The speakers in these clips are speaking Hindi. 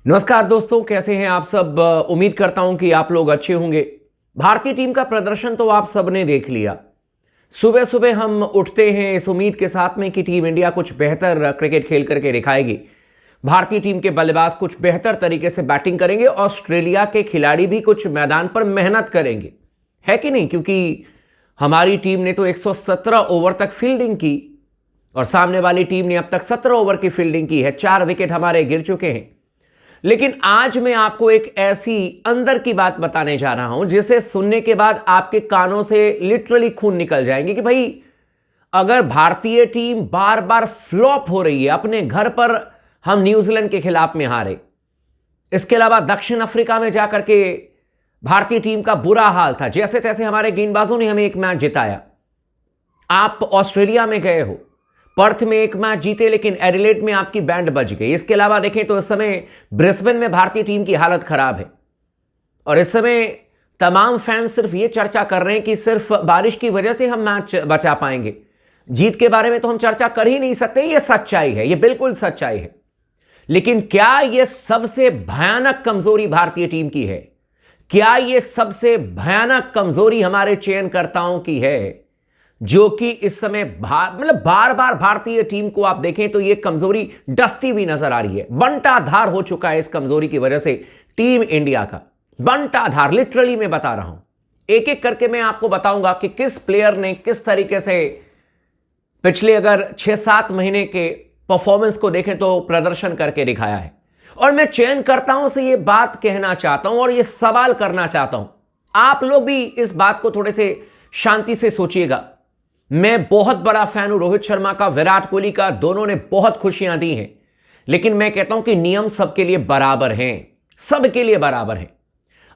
नमस्कार दोस्तों, कैसे हैं आप सब। उम्मीद करता हूं कि आप लोग अच्छे होंगे। भारतीय टीम का प्रदर्शन तो आप सबने देख लिया। सुबह सुबह हम उठते हैं इस उम्मीद के साथ में कि टीम इंडिया कुछ बेहतर क्रिकेट खेल करके दिखाएगी। भारतीय टीम के बल्लेबाज कुछ बेहतर तरीके से बैटिंग करेंगे, ऑस्ट्रेलिया के खिलाड़ी भी कुछ मैदान पर मेहनत करेंगे, है कि नहीं। क्योंकि हमारी टीम ने तो 117 ओवर तक फील्डिंग की और सामने वाली टीम ने अब तक 17 ओवर की फील्डिंग की है। 4 विकेट हमारे गिर चुके हैं। लेकिन आज मैं आपको एक ऐसी अंदर की बात बताने जा रहा हूं जिसे सुनने के बाद आपके कानों से लिटरली खून निकल जाएंगे कि भाई, अगर भारतीय टीम बार बार फ्लॉप हो रही है, अपने घर पर हम न्यूजीलैंड के खिलाफ में हारे, इसके अलावा दक्षिण अफ्रीका में जाकर के भारतीय टीम का बुरा हाल था, जैसे तैसे हमारे गेंदबाजों ने हमें एक मैच जिताया। आप ऑस्ट्रेलिया में गए हो, पर्थ में एक मैच जीते, लेकिन एडिलेड में आपकी बैंड बज गई। इसके अलावा देखें तो इस समय ब्रिस्बेन में भारतीय टीम की हालत खराब है और इस समय तमाम फैंस सिर्फ ये चर्चा कर रहे हैं कि सिर्फ बारिश की वजह से हम मैच बचा पाएंगे। जीत के बारे में तो हम चर्चा कर ही नहीं सकते। ये सच्चाई है, ये बिल्कुल सच्चाई है। लेकिन क्या यह सबसे भयानक कमजोरी भारतीय टीम की है? क्या यह सबसे भयानक कमजोरी हमारे चयनकर्ताओं की है, जो कि इस समय बार बार भारतीय टीम को आप देखें तो यह कमजोरी डसती हुई नजर आ रही है। बंटाधार हो चुका है इस कमजोरी की वजह से टीम इंडिया का। बंटाधार लिटरली मैं बता रहा हूं। एक एक करके मैं आपको बताऊंगा कि किस प्लेयर ने किस तरीके से पिछले अगर 6-7 महीने के परफॉर्मेंस को देखें तो प्रदर्शन करके दिखाया है। और मैं चयनकर्ताओं से यह बात कहना चाहता हूं और यह सवाल करना चाहता हूं, आप लोग भी इस बात को थोड़े से शांति से सोचिएगा। मैं बहुत बड़ा फैन हूं रोहित शर्मा का, विराट कोहली का, दोनों ने बहुत खुशियां दी हैं। लेकिन मैं कहता हूं कि नियम सबके लिए बराबर हैं, सबके लिए बराबर हैं।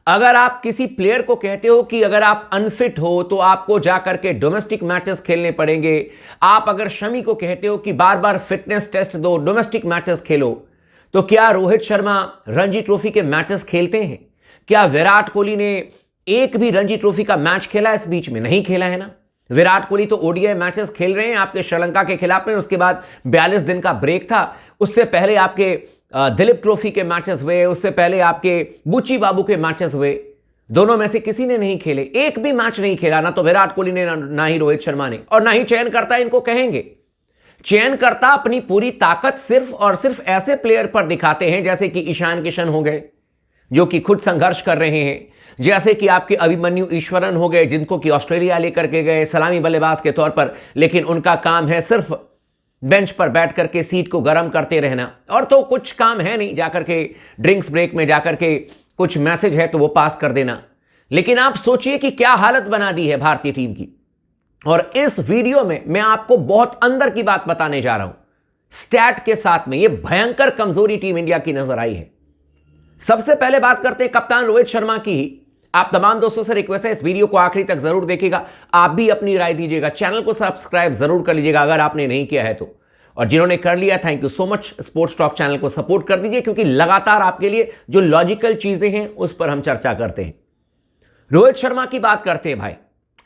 अगर आप किसी प्लेयर को कहते हो कि अगर आप अनफिट हो तो आपको जाकर के डोमेस्टिक मैचेस खेलने पड़ेंगे, आप अगर शमी को कहते हो कि बार बार फिटनेस टेस्ट दो, डोमेस्टिक मैचेस खेलो, तो क्या रोहित शर्मा रणजी ट्रॉफी के मैचेस खेलते हैं? क्या विराट कोहली ने एक भी रणजी ट्रॉफी का मैच खेला? इस बीच में नहीं खेला है ना। विराट कोहली तो ओडीआई मैचेस खेल रहे हैं आपके श्रीलंका के खिलाफ में, उसके बाद 42 दिन का ब्रेक था। उससे पहले आपके दिलीप ट्रॉफी के मैचेस हुए, उससे पहले आपके बुची बाबू के मैचेस हुए। दोनों में से किसी ने नहीं खेले, एक भी मैच नहीं खेला, ना तो विराट कोहली ने, ना ही रोहित शर्मा ने, और ना ही चयनकर्ता इनको कहेंगे। चयनकर्ता अपनी पूरी ताकत सिर्फ और सिर्फ ऐसे प्लेयर पर दिखाते हैं जैसे कि ईशान किशन हो गए, जो कि खुद संघर्ष कर रहे हैं, जैसे कि आपके अभिमन्यु ईश्वरन हो गए, जिनको कि ऑस्ट्रेलिया लेकर के गए सलामी बल्लेबाज के तौर पर, लेकिन उनका काम है सिर्फ बेंच पर बैठ करके सीट को गर्म करते रहना, और तो कुछ काम है नहीं, जाकर के ड्रिंक्स ब्रेक में जाकर के कुछ मैसेज है तो वो पास कर देना। लेकिन आप सोचिए कि क्या हालत बना दी है भारतीय टीम की। और इस वीडियो में मैं आपको बहुत अंदर की बात बताने जा रहा हूं, स्टैट के साथ में। यह भयंकर कमजोरी टीम इंडिया की नजर आई है। सबसे पहले बात करते हैं कप्तान रोहित शर्मा की ही। आप तमाम दोस्तों से रिक्वेस्ट है, इस वीडियो को आखिरी तक जरूर देखिएगा, आप भी अपनी राय दीजिएगा। चैनल को सब्सक्राइब जरूर कर लीजिएगा अगर आपने नहीं किया है तो, और जिन्होंने कर लिया thank you so much. Sports talk channel को सपोर्ट कर दीजिए, क्योंकि लगातार आपके लिए जो लॉजिकल चीजें हैं उस पर हम चर्चा करते हैं। रोहित शर्मा की बात करते हैं भाई,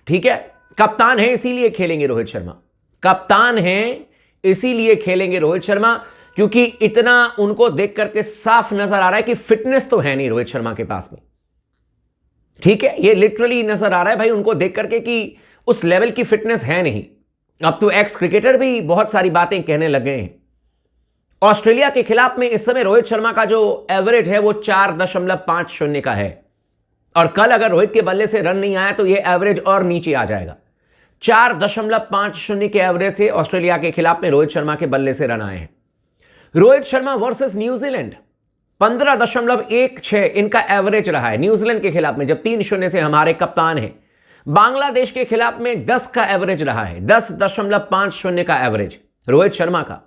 ठीक है। कप्तान है इसीलिए खेलेंगे रोहित शर्मा, कप्तान है इसीलिए खेलेंगे रोहित शर्मा, क्योंकि इतना उनको देख करके साफ नजर आ रहा है कि फिटनेस तो है नहीं रोहित शर्मा के पास में, ठीक है। ये लिटरली नजर आ रहा है भाई उनको देख करके कि उस लेवल की फिटनेस है नहीं। अब तो एक्स क्रिकेटर भी बहुत सारी बातें कहने लगे हैं। ऑस्ट्रेलिया के खिलाफ में इस समय रोहित शर्मा का जो एवरेज है वो 4.50 का है, और कल अगर रोहित के बल्ले से रन नहीं आया तो यह एवरेज और नीचे आ जाएगा। 4.50 के एवरेज से ऑस्ट्रेलिया के खिलाफ में रोहित शर्मा के बल्ले से रन आए हैं। रोहित शर्मा वर्सेस न्यूजीलैंड 15.16 इनका एवरेज रहा है न्यूजीलैंड के खिलाफ में, जब 3-0 से हमारे कप्तान हैं। बांग्लादेश के खिलाफ में 10 का एवरेज रहा है, 10.50 का एवरेज रोहित शर्मा का।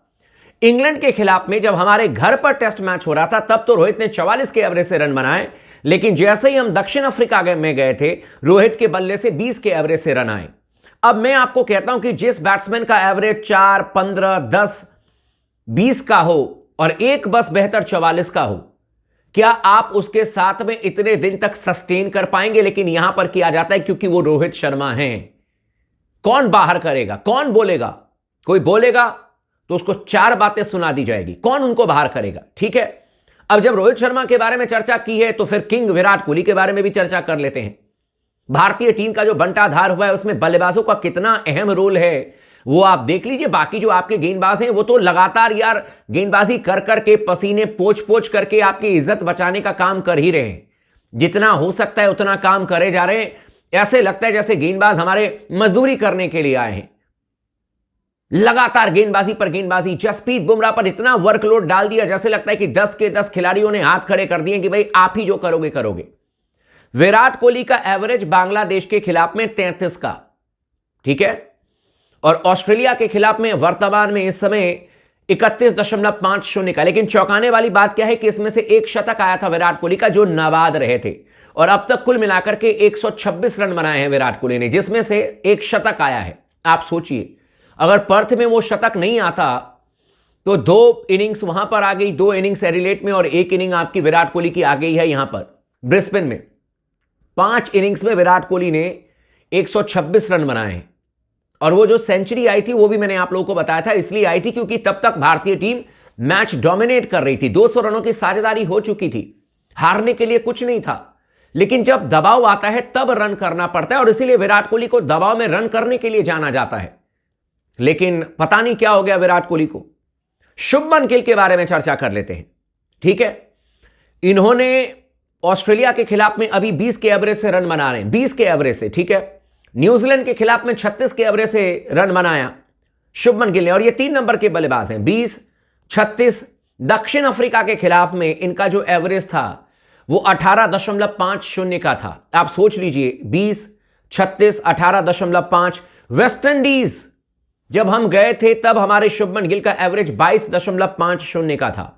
इंग्लैंड के खिलाफ में जब हमारे घर पर टेस्ट मैच हो रहा था तब तो रोहित ने 44 के एवरेज से रन बनाए, लेकिन जैसे ही हम दक्षिण अफ्रीका में गए थे रोहित के बल्ले से 20 के एवरेज से रन आए। अब मैं आपको कहता हूं कि जिस बैट्समैन का एवरेज 4, 15, 10, 20 का हो और एक बस बेहतर 44 का हो, क्या आप उसके साथ में इतने दिन तक सस्टेन कर पाएंगे? लेकिन यहां पर किया जाता है क्योंकि वो रोहित शर्मा हैं। कौन बाहर करेगा, कौन बोलेगा? कोई बोलेगा तो उसको 4 बातें सुना दी जाएगी, कौन उनको बाहर करेगा? ठीक है, अब जब रोहित शर्मा के बारे में चर्चा की है तो फिर किंग विराट कोहली के बारे में भी चर्चा कर लेते हैं। भारतीय टीम का जो बंटाधार हुआ है उसमें बल्लेबाजों का कितना अहम रोल है वो आप देख लीजिए। बाकी जो आपके गेंदबाज हैं वो तो लगातार यार गेंदबाजी कर करके पसीने पोंछ पोंछ करके आपकी इज्जत बचाने का काम कर ही रहे हैं। जितना हो सकता है उतना काम करे जा रहे हैं। ऐसे लगता है जैसे गेंदबाज हमारे मजदूरी करने के लिए आए हैं। लगातार गेंदबाजी पर गेंदबाजी। जसप्रीत बुमराह पर इतना वर्कलोड डाल दिया जैसे लगता है कि 10 के 10 खिलाड़ियों ने हाथ खड़े कर दिए कि भाई आप ही जो करोगे करोगे। विराट कोहली का एवरेज बांग्लादेश के खिलाफ में 33 का, ठीक है, और ऑस्ट्रेलिया के खिलाफ में वर्तमान में इस समय 31.50 का। लेकिन चौंकाने वाली बात क्या है कि इसमें से एक शतक आया था विराट कोहली का जो नाबाद रहे थे, और अब तक कुल मिलाकर के 126 रन बनाए हैं विराट कोहली ने, जिसमें से एक शतक आया है। आप सोचिए अगर पर्थ में वो शतक नहीं आता तो 2 इनिंग्स वहां पर आ गई, 2 इनिंग्स एडिलेड में और 1 इनिंग आपकी विराट कोहली की आ गई है यहां पर ब्रिस्बेन में। 5 इनिंग्स में विराट कोहली ने 126 रन बनाए हैं, और वो जो सेंचुरी आई थी वो भी मैंने आप लोगों को बताया था, इसलिए आई थी क्योंकि तब तक भारतीय टीम मैच डोमिनेट कर रही थी। 200 रनों की साझेदारी हो चुकी थी, हारने के लिए कुछ नहीं था। लेकिन जब दबाव आता है तब रन करना पड़ता है, और इसीलिए विराट कोहली को दबाव में रन करने के लिए जाना जाता है। लेकिन पता नहीं क्या हो गया विराट कोहली को। शुभमन गिल के बारे में चर्चा कर लेते हैं, ठीक है। इन्होंने ऑस्ट्रेलिया के खिलाफ में अभी 20 के एवरेज से रन बना रहे हैं, 20 के एवरेज से, ठीक है। न्यूजीलैंड के खिलाफ में 36 के एवरेज से रन बनाया शुभमन गिल ने, और ये 3 नंबर के बल्लेबाज हैं। 20, 36। दक्षिण अफ्रीका के खिलाफ में इनका जो एवरेज था वो 18.50 का था। आप सोच लीजिए 20, 36, 18.5। वेस्ट इंडीज जब हम गए थे तब हमारे शुभमन गिल का एवरेज 22.50 का था।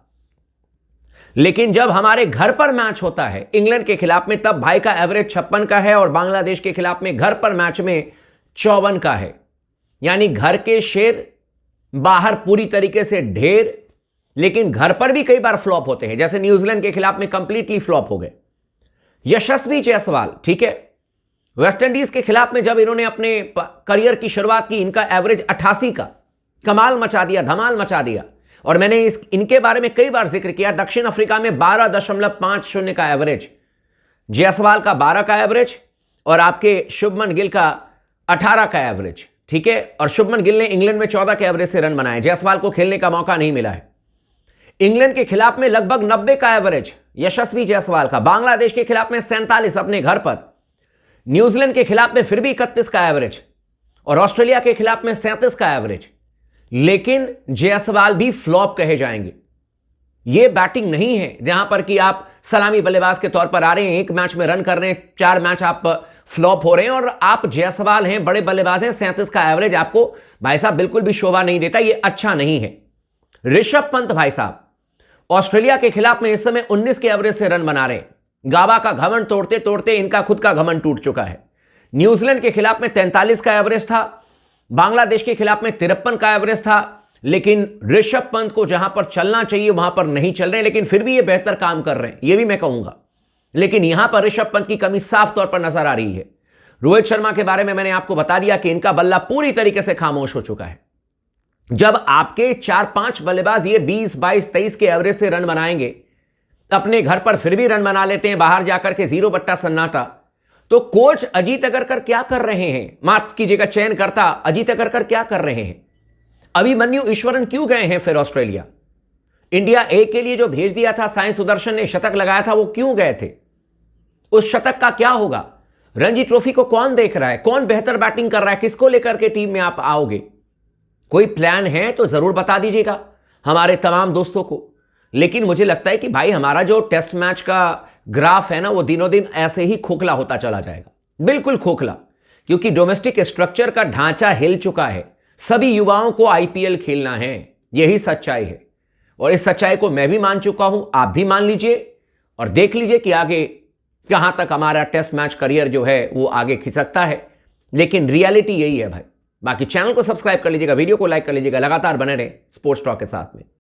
लेकिन जब हमारे घर पर मैच होता है इंग्लैंड के खिलाफ में तब भाई का एवरेज 56 का है, और बांग्लादेश के खिलाफ में घर पर मैच में 54 का है। यानी घर के शेर, बाहर पूरी तरीके से ढेर, लेकिन घर पर भी कई बार फ्लॉप होते हैं, जैसे न्यूजीलैंड के खिलाफ में कंप्लीटली फ्लॉप हो गए। यशस्वी जायसवाल, ठीक है, वेस्ट इंडीज के खिलाफ में जब इन्होंने अपने करियर की शुरुआत की इनका एवरेज 88 का, कमाल मचा दिया, धमाल मचा दिया। और मैंने इनके बारे में कई बार जिक्र किया। दक्षिण अफ्रीका में 12.50 का एवरेज, जायसवाल का 12 का एवरेज, और आपके शुभमन गिल का 18 का एवरेज, ठीक है। और शुभमन गिल ने इंग्लैंड में 14 के एवरेज से रन बनाए। जायसवाल को खेलने का मौका नहीं मिला है। इंग्लैंड के खिलाफ में लगभग 90 का एवरेज यशस्वी जायसवाल का, बांग्लादेश के खिलाफ में 47 अपने घर पर, न्यूजीलैंड के खिलाफ में फिर भी 31 का एवरेज, और ऑस्ट्रेलिया के खिलाफ में 37 का एवरेज। लेकिन जायसवाल भी फ्लॉप कहे जाएंगे। यह बैटिंग नहीं है जहां पर कि आप सलामी बल्लेबाज के तौर पर आ रहे हैं, एक मैच में रन कर रहे हैं, 4 मैच आप फ्लॉप हो रहे हैं, और आप जायसवाल हैं, बड़े बल्लेबाज हैं, 37 का एवरेज आपको भाई साहब बिल्कुल भी शोभा नहीं देता। यह अच्छा नहीं है। ऋषभ पंत भाई साहब ऑस्ट्रेलिया के खिलाफ में इस समय 19 के एवरेज से रन बना रहे हैं। गाबा का घमंड तोड़ते तोड़ते इनका खुद का घमंड टूट चुका है। न्यूजीलैंड के खिलाफ में 43 का एवरेज था, बांग्लादेश के खिलाफ में 53 का एवरेज था। लेकिन ऋषभ पंत को जहां पर चलना चाहिए वहां पर नहीं चल रहे, लेकिन फिर भी ये बेहतर काम कर रहे हैं, ये भी मैं कहूंगा। लेकिन यहां पर ऋषभ पंत की कमी साफ तौर पर नजर आ रही है। रोहित शर्मा के बारे में मैंने आपको बता दिया कि इनका बल्ला पूरी तरीके से खामोश हो चुका है। जब आपके 4-5 बल्लेबाज ये 20, 22, 23 के एवरेज से रन बनाएंगे, अपने घर पर फिर भी रन बना लेते हैं, बाहर जाकर के 0 बट्टा सन्नाटा, तो कोच अजीत अगरकर क्या कर रहे हैं, माफ कीजिएगा चयनकर्ता अजीत अगरकर क्या कर रहे हैं? अभिमन्यु ईश्वरन क्यों गए हैं फिर ऑस्ट्रेलिया? इंडिया ए के लिए जो भेज दिया था, साई सुदर्शन ने शतक लगाया था, वो क्यों गए थे? उस शतक का क्या होगा? रणजी ट्रॉफी को कौन देख रहा है? कौन बेहतर बैटिंग कर रहा है? किसको लेकर के टीम में आप आओगे? कोई प्लान है तो जरूर बता दीजिएगा हमारे तमाम दोस्तों को। लेकिन मुझे लगता है कि भाई हमारा जो टेस्ट मैच का ग्राफ है ना, वो दिनों दिन ऐसे ही खोखला होता चला जाएगा, बिल्कुल खोखला, क्योंकि डोमेस्टिक स्ट्रक्चर का ढांचा हिल चुका है। सभी युवाओं को आईपीएल खेलना है, यही सच्चाई है, और इस सच्चाई को मैं भी मान चुका हूं, आप भी मान लीजिए और देख लीजिए कि आगे कहां तक हमारा टेस्ट मैच करियर जो है वो आगे खिसकता है। लेकिन रियलिटी यही है भाई। बाकी चैनल को सब्सक्राइब कर लीजिएगा, वीडियो को लाइक कर लीजिएगा, लगातार बने रहे स्पोर्ट्स टॉक के साथ में।